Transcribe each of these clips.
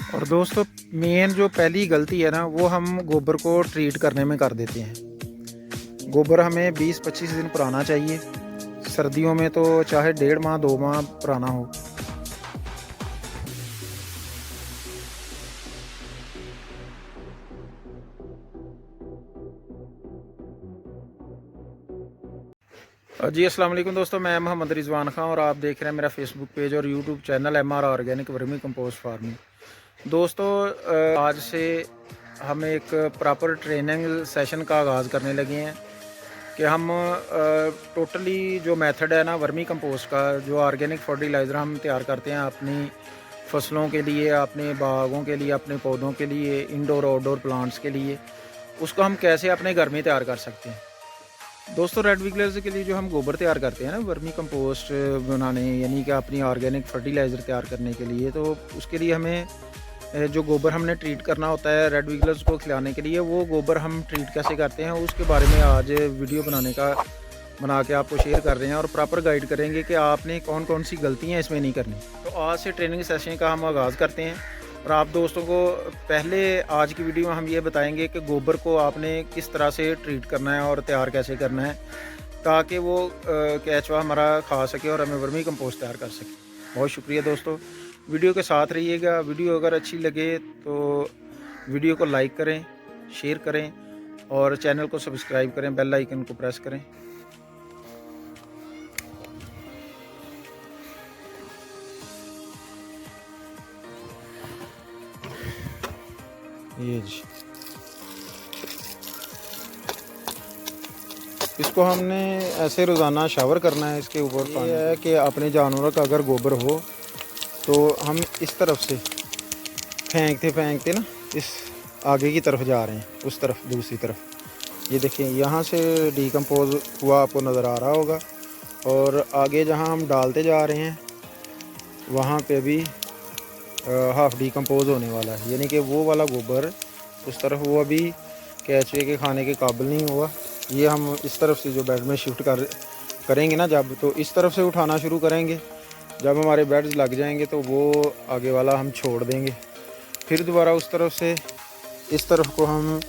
और दोस्तों मेन जो पहली गलती है ना, वो हम गोबर को ट्रीट करने में कर देते हैं। गोबर हमें 20-25 दिन पुराना चाहिए, सर्दियों में तो चाहे 1.5 माह 2 माह पुराना हो। जी अस्सलाम वालेकुम दोस्तों, मैं मोहम्मद रिजवान खां और आप देख रहे हैं मेरा फेसबुक पेज और YouTube channel MR organic vermi compost farming. दोस्तों आज से हम एक प्रॉपर ट्रेनिंग सेशन का आगाज़ करने लगे हैं कि हम टोटली जो मेथड है ना वर्मी कंपोस्ट का, जो ऑर्गेनिक फर्टिलाइज़र हम तैयार करते हैं अपनी फसलों के लिए, अपने बागों के लिए, अपने पौधों के लिए, इंडोर आउटडोर प्लांट्स के लिए, उसको हम कैसे अपने घर में तैयार कर सकते हैं। दोस्तों रेड विगलर्स के लिए जो हम गोबर तैयार करते हैं ना वर्मी कंपोस्ट बनाने, यानी कि अपनी ऑर्गेनिक फर्टिलाइज़र तैयार करने के लिए, तो उसके लिए हमें जो गोबर हमने ट्रीट करना होता है रेड विगलर्स को खिलाने के लिए, वो गोबर हम ट्रीट कैसे करते हैं उसके बारे में आज वीडियो बना के आपको शेयर कर रहे हैं और प्रॉपर गाइड करेंगे कि आपने कौन कौन सी गलतियाँ इसमें नहीं करनी। तो आज से ट्रेनिंग सेशन का हम आगाज़ करते हैं और आप दोस्तों को पहले आज की वीडियो में हम ये बताएंगे कि गोबर को आपने किस तरह से ट्रीट करना है और तैयार कैसे करना है ताकि वो केचुआ हमारा खा सके और हमें वर्मी कंपोस्ट तैयार कर सके। बहुत शुक्रिया दोस्तों, वीडियो के साथ रहिएगा। वीडियो अगर अच्छी लगे तो वीडियो को लाइक करें, शेयर करें और चैनल को सब्सक्राइब करें, बेल आइकन को प्रेस करें। ये जी, इसको हमने ऐसे रोज़ाना शावर करना है। इसके ऊपर ये है कि अपने जानवरों का अगर गोबर हो तो हम इस तरफ से फेंकते फेंकते ना इस आगे की तरफ जा रहे हैं, उस तरफ दूसरी तरफ। ये देखिए यहाँ से डिकम्पोज हुआ आपको नज़र आ रहा होगा और आगे जहाँ हम डालते जा रहे हैं वहाँ पे भी हाफ डिकम्पोज होने वाला है, यानी कि वो वाला गोबर उस तरफ वो अभी केचुए के खाने के काबिल नहीं हुआ। ये हम इस तरफ से जो बेड में शिफ्ट करेंगे ना जब, तो इस तरफ से उठाना शुरू करेंगे। जब हमारे बेड्स लग जाएंगे तो वो आगे वाला हम छोड़ देंगे, फिर दोबारा उस तरफ से इस तरफ को हम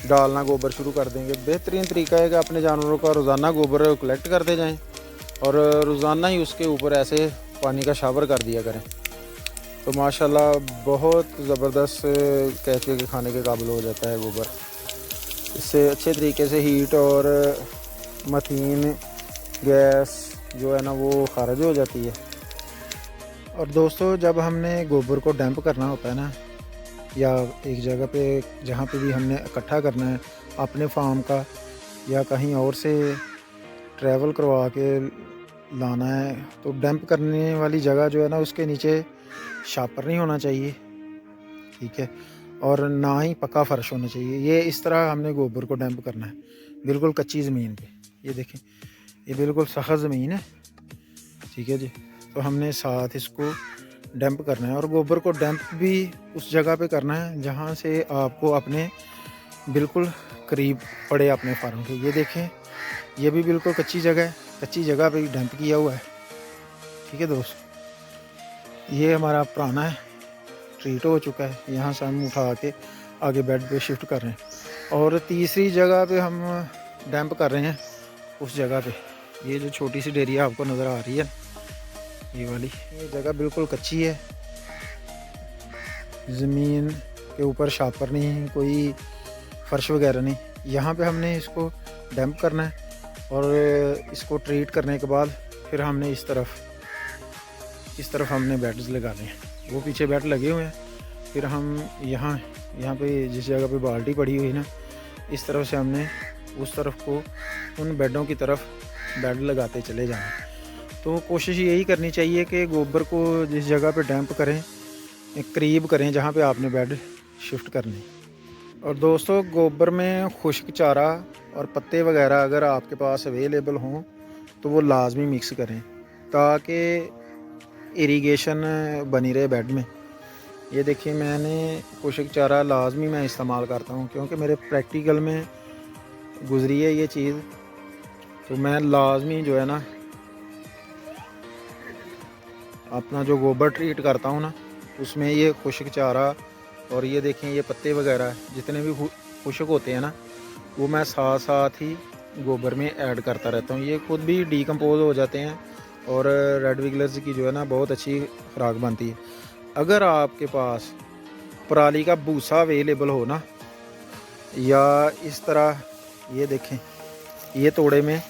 डालना गोबर शुरू कर देंगे। बेहतरीन तरीका है कि अपने जानवरों का रोज़ाना गोबर कलेक्ट करते जाएं और रोज़ाना ही उसके ऊपर ऐसे पानी का शावर कर दिया करें, तो माशाल्लाह बहुत ज़बरदस्त केचुए के खाने के काबिल हो जाता है गोबर। इससे अच्छे तरीके से हीट और मथीन गैस जो है ना वो खारिज हो जाती है। और दोस्तों जब हमने गोबर को डंप करना होता है ना, या एक जगह पे जहाँ पे भी हमने इकट्ठा करना है अपने फार्म का या कहीं और से ट्रैवल करवा के लाना है, तो डंप करने वाली जगह जो है ना उसके नीचे शापर नहीं होना चाहिए, ठीक है, और ना ही पक्का फर्श होना चाहिए। ये इस तरह हमने गोबर को डंप करना है, बिल्कुल कच्ची ज़मीन पे। ये देखें, ये बिल्कुल सख्त ज़मीन है, ठीक है जी। तो हमने साथ इसको डंप करना है और गोबर को डंप भी उस जगह पे करना है जहाँ से आपको अपने बिल्कुल करीब पड़े अपने फार्म के। ये देखें, ये भी बिल्कुल कच्ची जगह है, कच्ची जगह पे डंप किया हुआ है, ठीक है दोस्तों। ये हमारा पुराना है, ट्रीट हो चुका है, यहाँ से हम उठा के आगे बेड पे शिफ्ट कर रहे हैं। और तीसरी जगह पे हम डंप कर रहे हैं उस जगह पे। ये जो छोटी सी डेरिया आपको नज़र आ रही है, ये वाली, ये जगह बिल्कुल कच्ची है, ज़मीन के ऊपर शापर नहीं, कोई फर्श वगैरह नहीं। यहाँ पे हमने इसको डंप करना है और इसको ट्रीट करने के बाद फिर हमने इस तरफ हमने बेड्स लगाने हैं। वो पीछे बेड लगे हुए हैं, फिर हम यहाँ पे जिस जगह पे बाल्टी पड़ी हुई ना, इस तरफ से हमने उस तरफ को उन बेडों की तरफ बेड लगाते चले जाना। तो कोशिश यही करनी चाहिए कि गोबर को जिस जगह पे डंप करें करीब करें जहाँ पे आपने बेड शिफ्ट करने। और दोस्तों गोबर में खुश्क चारा और पत्ते वगैरह अगर आपके पास अवेलेबल हों तो वो लाजमी मिक्स करें ताकि इरिगेशन बनी रहे बेड में। ये देखिए, मैंने खुश्क चारा लाजमी मैं इस्तेमाल करता हूँ क्योंकि मेरे प्रैक्टिकल में गुजरी है ये चीज़। तो मैं लाजमी जो है ना अपना जो गोबर ट्रीट करता हूँ ना उसमें ये खुश्क चारा और ये देखें ये पत्ते वगैरह जितने भी खुश्क होते हैं ना, वो मैं साथ साथ ही गोबर में ऐड करता रहता हूँ। ये खुद भी डीकम्पोज हो जाते हैं और रेड विगलर्स की जो है ना बहुत अच्छी खुराक बनती है। अगर आपके पास पराली का भूसा अवेलेबल हो ना, या इस तरह ये देखें ये तोड़े में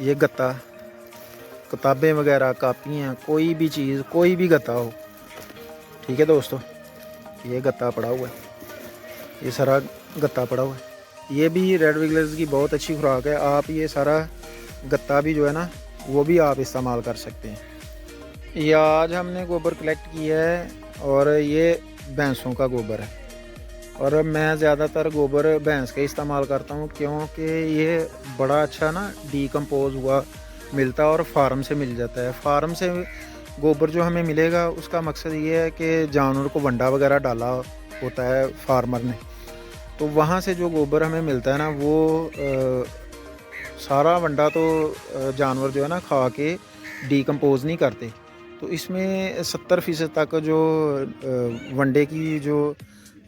ये गत्ता, किताबें वगैरह, कापियाँ, कोई भी चीज़, कोई भी गत्ता हो, ठीक है दोस्तों, ये गत्ता पड़ा हुआ है, ये सारा गत्ता पड़ा हुआ है, ये भी रेड विगलर्स की बहुत अच्छी खुराक है। आप ये सारा गत्ता भी जो है ना वो भी आप इस्तेमाल कर सकते हैं। ये आज हमने गोबर कलेक्ट किया है और ये भैंसों का गोबर है, और मैं ज़्यादातर गोबर भैंस का इस्तेमाल करता हूँ क्योंकि ये बड़ा अच्छा ना डीकम्पोज हुआ मिलता है और फार्म से मिल जाता है। फार्म से गोबर जो हमें मिलेगा उसका मकसद ये है कि जानवर को वंडा वगैरह डाला होता है फार्मर ने, तो वहाँ से जो गोबर हमें मिलता है ना वो सारा वंडा तो जानवर जो है ना खा के डीकम्पोज नहीं करते, तो इसमें 70% तक जो वंडे की जो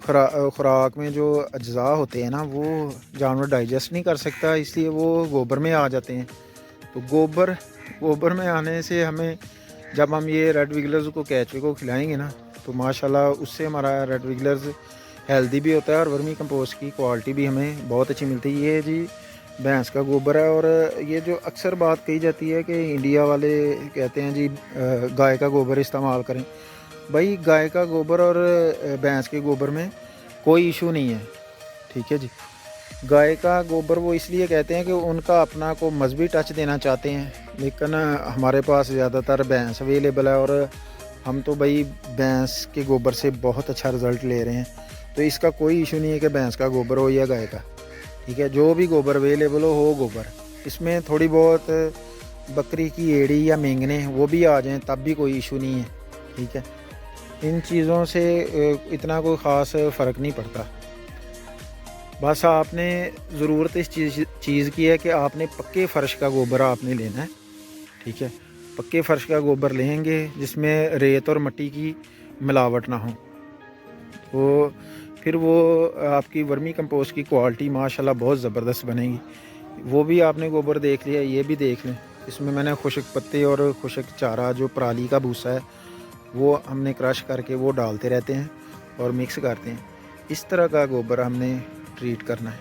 खुराक में जो अज्जा होते हैं ना वो जानवर डाइजेस्ट नहीं कर सकता, इसलिए वो गोबर में आ जाते हैं। तो गोबर में आने से हमें, जब हम ये रेड विगलर्स को केचुए को खिलाएंगे ना, तो माशाल्लाह उससे हमारा रेड विगलर्स हेल्दी भी होता है और वर्मी कंपोस्ट की क्वालिटी भी हमें बहुत अच्छी मिलती है। ये जी भैंस का गोबर है, और ये जो अक्सर बात कही जाती है कि इंडिया वाले कहते हैं जी गाय का गोबर इस्तेमाल करें। भाई गाय का गोबर और भैंस के गोबर में कोई इशू नहीं है, ठीक है जी। गाय का गोबर वो इसलिए कहते हैं कि उनका अपना को मजहबी टच देना चाहते हैं, लेकिन हमारे पास ज़्यादातर भैंस अवेलेबल है और हम तो भाई भैंस के गोबर से बहुत अच्छा रिज़ल्ट ले रहे हैं, तो इसका कोई इशू नहीं है कि भैंस का गोबर हो या गाय का, ठीक है। जो भी गोबर अवेलेबल हो गोबर, इसमें थोड़ी बहुत बकरी की एड़ी या मेंगने वो भी आ जाएं तब भी कोई इशू नहीं है, ठीक है। इन चीज़ों से इतना कोई ख़ास फ़र्क नहीं पड़ता। बस आपने ज़रूरत इस चीज़ की है कि आपने पक्के फ़र्श का गोबर आपने लेना है, ठीक है। पक्के फ़र्श का गोबर लेंगे जिसमें रेत और मिट्टी की मिलावट ना हो, तो फिर वो आपकी वर्मी कंपोस्ट की क्वालिटी माशाल्लाह बहुत ज़बरदस्त बनेगी। वो भी आपने गोबर देख लिया, ये भी देख लें, इसमें मैंने खुश्क पत्ते और खुश्क चारा जो पराली का भूसा है वो हमने क्रश करके वो डालते रहते हैं और मिक्स करते हैं। इस तरह का गोबर हमने ट्रीट करना है।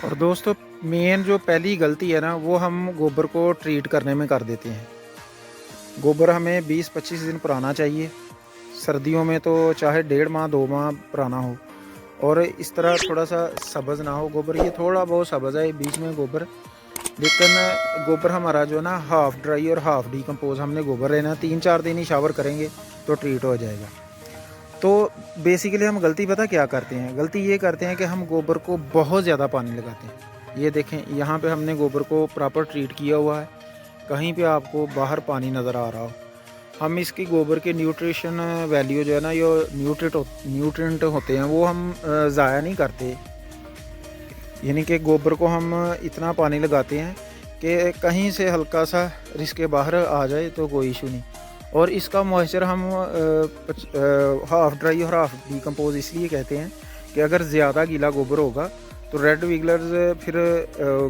और दोस्तों मेन जो पहली गलती है ना वो हम गोबर को ट्रीट करने में कर देते हैं। गोबर हमें 20-25 दिन पुराना चाहिए, सर्दियों में तो चाहे 1.5 माह 2 माह पुराना हो, और इस तरह थोड़ा सा सब्ज़ ना हो गोबर। ये थोड़ा बहुत सब्ज़ है बीच में गोबर, लेकिन गोबर हमारा जो है ना हाफ़ ड्राई और हाफ़ डीकम्पोज हमने गोबर लेना। 3-4 दिन ही शावर करेंगे तो ट्रीट हो जाएगा। तो बेसिकली हम गलती पता क्या करते हैं, गलती ये करते हैं कि हम गोबर को बहुत ज़्यादा पानी लगाते हैं। ये देखें यहाँ पे हमने गोबर को प्रॉपर ट्रीट किया हुआ है, कहीं पे आपको बाहर पानी नज़र आ रहा हो। हम इसकी गोबर के न्यूट्रिशन वैल्यू जो है ना, ये न्यूट्रिएंट होते हैं वो हम ज़ाया नहीं करते, यानी कि गोबर को हम इतना पानी लगाते हैं कि कहीं से हल्का सा रिस्क के बाहर आ जाए तो कोई इशू नहीं। और इसका मॉइस्चर हम हाफ़ ड्राई और हाफ़ डीकम्पोज इसलिए कहते हैं कि अगर ज़्यादा गीला गोबर होगा तो रेड विगलर्स फिर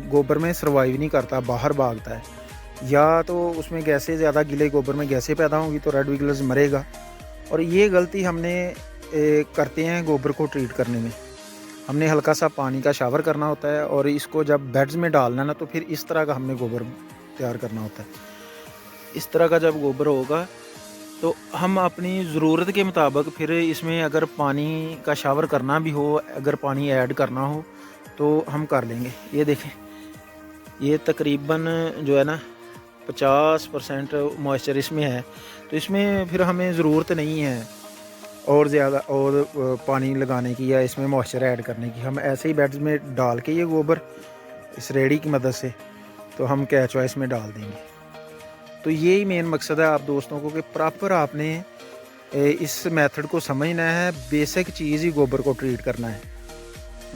गोबर में सर्वाइव नहीं करता, बाहर भागता है, या तो उसमें गैसें ज़्यादा गीले गोबर में गैसें पैदा होंगी तो रेड विगलर्स मरेगा। और ये गलती हमने करते हैं गोबर को ट्रीट करने में। हमने हल्का सा पानी का शावर करना होता है और इसको जब बेड्स में डालना ना तो फिर इस तरह का हमने गोबर तैयार करना होता है। इस तरह का जब गोबर होगा तो हम अपनी ज़रूरत के मुताबिक फिर इसमें अगर पानी का शावर करना भी हो, अगर पानी ऐड करना हो तो हम कर लेंगे। ये देखें ये तकरीबन जो है ना 50% मॉइस्चर इसमें है, तो इसमें फिर हमें ज़रूरत नहीं है और ज़्यादा और पानी लगाने की या इसमें मॉइस्चर ऐड करने की। हम ऐसे ही बेड्स में डाल के ये गोबर इस रेडी की मदद से तो हम कैचवा इसमें डाल देंगे। तो यही मेन मकसद है आप दोस्तों को कि प्रॉपर आपने इस मेथड को समझना है। बेसिक चीज़ ही गोबर को ट्रीट करना है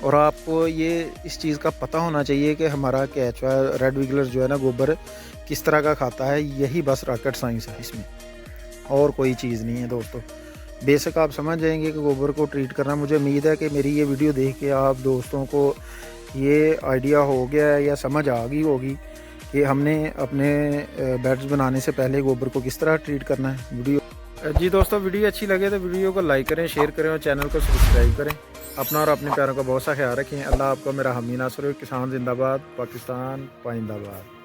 और आपको ये इस चीज़ का पता होना चाहिए कि हमारा कैचवा रेड विगलर जो है ना गोबर किस तरह का खाता है। यही बस रॉकेट साइंस है इसमें। और कोई चीज़ नहीं है दोस्तों। बेशक आप समझ जाएंगे कि गोबर को ट्रीट करना। मुझे उम्मीद है कि मेरी ये वीडियो देख के आप दोस्तों को ये आइडिया हो गया है या समझ आ गई होगी कि हमने अपने बेड्स बनाने से पहले गोबर को किस तरह ट्रीट करना है। वीडियो जी दोस्तों, वीडियो अच्छी लगे तो वीडियो को लाइक करें, शेयर करें और चैनल को सब्सक्राइब करें। अपना और अपने प्यारों का बहुत सा ख्याल रखें। अल्लाह आपको मेरा हामी नासर। किसान जिंदाबाद, पाकिस्तान पाइंदाबाद।